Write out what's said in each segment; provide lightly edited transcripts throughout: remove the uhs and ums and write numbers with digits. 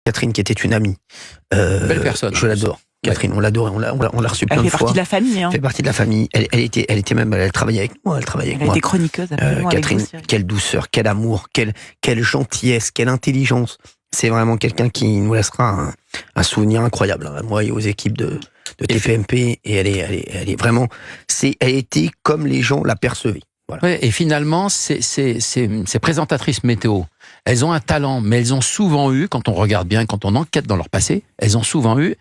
Catherine, qui était une amie. Belle personne. Je l'adore. Catherine, on l'adorait, on l'a reçue plein de fois. Elle fait partie de la famille. Elle fait partie de la famille. Elle était même, elle travaillait avec moi. Elle a été chroniqueuse, absolument. Catherine, quelle douceur, quel amour, quelle gentillesse, quelle intelligence. C'est vraiment quelqu'un qui nous laissera un souvenir incroyable. Moi et aux équipes de TPMP. Et elle est vraiment, elle était comme les gens la percevaient. Voilà. Ouais, et finalement, ces présentatrices météo, elles ont un talent, mais elles ont souvent eu, quand on regarde bien, quand on enquête dans leur passé, elles ont souvent eu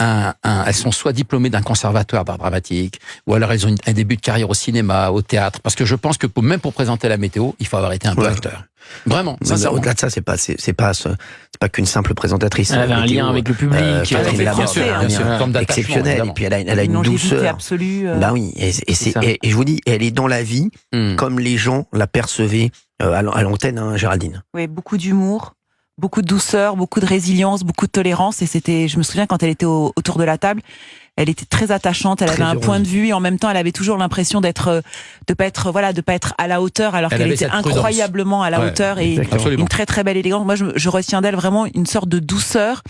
elles sont soit diplômées d'un conservatoire d'art dramatique, ou alors elles ont un début de carrière au cinéma, au théâtre, parce que je pense que même pour présenter la météo, il faut avoir été un bon acteur. Vraiment, sincèrement. Au-delà de ça, c'est pas qu'une simple présentatrice. Elle avait un lien avec le public. Bien sûr, exceptionnel. Et puis elle a une douceur absolue. Bah oui, et je vous dis, elle est dans la vie comme les gens la percevaient à l'antenne, Géraldine. Oui, beaucoup d'humour, beaucoup de douceur, beaucoup de résilience, beaucoup de tolérance. Et je me souviens quand elle était autour de la table, elle était très attachante, elle avait un point de vue et en même temps elle avait toujours l'impression de pas être à la hauteur, alors qu'elle était incroyablement à la hauteur et une très très belle élégance. Moi je retiens d'elle vraiment une sorte de douceur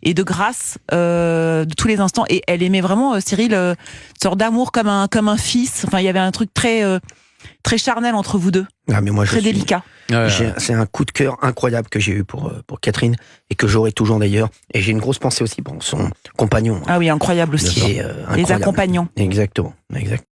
et de grâce de tous les instants, et elle aimait vraiment Cyril, une sorte d'amour comme un fils. Enfin il y avait un truc très charnel entre vous deux. Ah, mais moi, très délicat. C'est un coup de cœur incroyable que j'ai eu pour Catherine, et que j'aurai toujours d'ailleurs. Et j'ai une grosse pensée aussi pour son compagnon. Ah oui, incroyable aussi. Les accompagnants. Exactement.